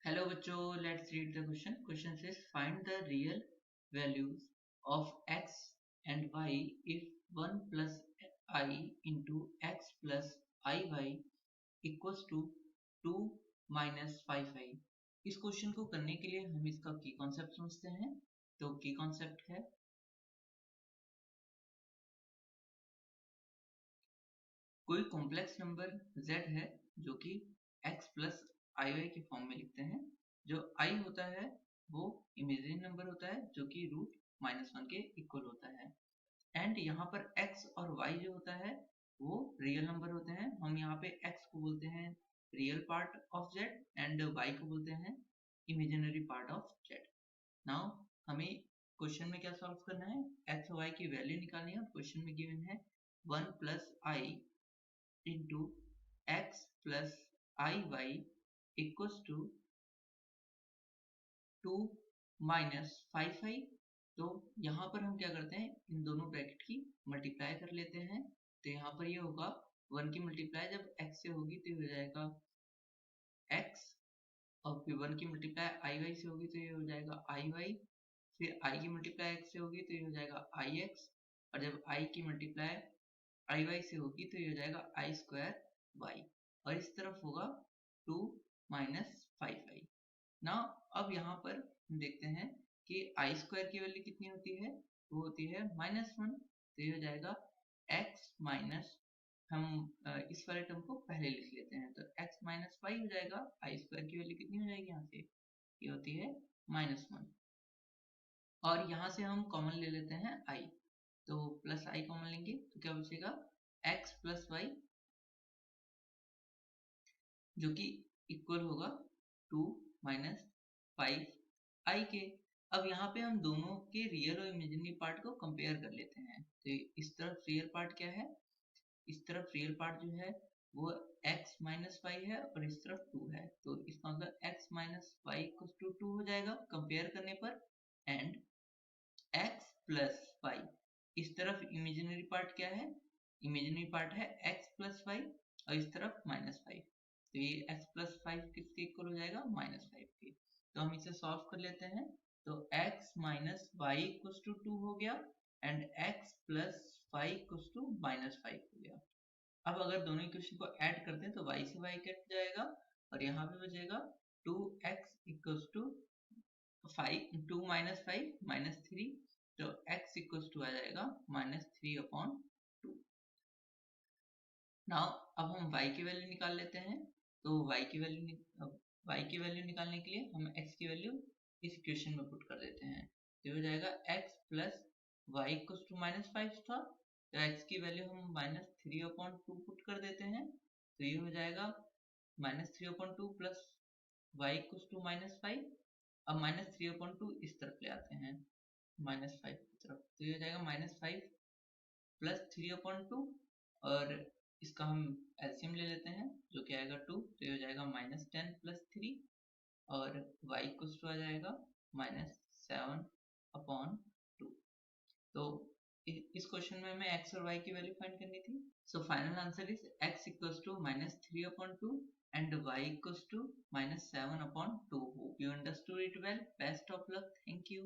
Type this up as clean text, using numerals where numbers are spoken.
Hello बच्चों, let's read the question. Question says find the real values of x and y if 1 plus I into x plus iy equals to 2 minus 5i. इस question को करने के लिए हम इसका की कॉन्सेप्ट समझते हैं। तो की कॉन्सेप्ट है कोई कॉम्प्लेक्स नंबर z है जो कि x प्लस iy के फॉर्म में लिखते हैं। जो i होता है वो इमेजिनरी नंबर होता है जो कि रूट -1 के इक्वल होता है। एंड यहाँ पर x और y जो होता है वो रियल नंबर होते हैं। हम यहाँ पे x को बोलते हैं real part of z and y को बोलते हैं imaginary part of z। Now हमें क्वेश्चन में क्या सॉल्व करना है, x और y की वैल्यू निकालनी है। और क्वेश्चन में गिवन है 1 plus i into x plus iy equals to 2 minus 5i। तो यहाँ पर हम क्या करते हैं, इन दोनों ब्रैकेट की मल्टीप्लाई कर लेते हैं। तो यहाँ पर ये होगा 1 की मल्टीप्लाई जब x से होगी तो ये हो जाएगा x, और फिर 1 की मल्टीप्लाई iy से होगी तो ये हो जाएगा iy, फिर i की मल्टीप्लाई x से होगी तो ये हो जाएगा ix, और जब i की मल्टीप्लाई iy से होगी तो ये हो जाएगा i स्क्वायर y, और इस तरफ होगा 2 माइनस 5i। ना अब यहाँ पर हम देखते हैं कि i स्क्वायर की वैल्यू कितनी होती है, वो होती है -1। तो ये हो जाएगा x माइनस, हम इस वाले टर्म को पहले लिख लेते हैं। तो x माइनस वाई हो जाएगा, i स्क्वायर की वैल्यू कितनी हो जाएगी यहाँ से, ये होती है -1, और यहाँ से हम कॉमन ले लेते हैं i। तो प्लस i कॉमन लेंगे तो क्या बचेगा x प्लस वाई, जो कि इक्वल होगा 2 माइनस 5i के। अब यहाँ पे हम दोनों के रियल और इमेजिनरी पार्ट को कंपेयर कर लेते हैं। तो इस तरफ रियल पार्ट क्या है, इस तरफ रियल पार्ट जो है वो x माइनस वाई है और इस तरफ 2 है। तो इसका मतलब x minus y equal to 2 हो जाएगा कंपेयर करने पर। एंड x प्लस वाई, इस तरफ इमेजिनरी पार्ट क्या है, इमेजिनरी पार्ट है x प्लस वाई, और इस तरफ -5। तो ये x प्लस 5 किसके इक्वल हो जाएगा, -5 के। तो हम इसे सॉल्व कर लेते हैं। तो x minus y equal to 2 हो गया and x plus 5 equal to -5 हो गया। अब अगर दोनों इक्वेशन को ऐड करते हैं तो y से y कट जाएगा और यहाँ पे बचेगा 2x इक्वल टू 5, 2 माइनस 5 -3। तो x इक्वल टू आ जाएगा -3/2। नाउ अब हम y की वैल्यू निकाल लेते हैं। तो y की वैल्यू निकालने के लिए हम x की वैल्यू इस इक्वेशन में पुट कर देते हैं। तो हो जाएगा x plus y equal to -5 था, तो x की वैल्यू हम -3/2 पुट कर देते हैं। तो ये हो जाएगा -3/2 प्लस वाई इक्वल टू -5। अब -3/2 इस तरफ ले आते हैं, -5 की तरफ, तो ये हो जाएगा -5 प्लस 3/2, और इसका हम एलसीएम ले लेते हैं जो कि आएगा 2। तो ये हो जाएगा -10 प्लस 3, और y इक्वल टू आ जाएगा -7/2। तो इस क्वेश्चन में हमें x और y की वैल्यू फाइंड करनी थी। So final answer is x equal to -3/2 and y equals to -7/2. Hope you understood it well. Best of luck. Thank you.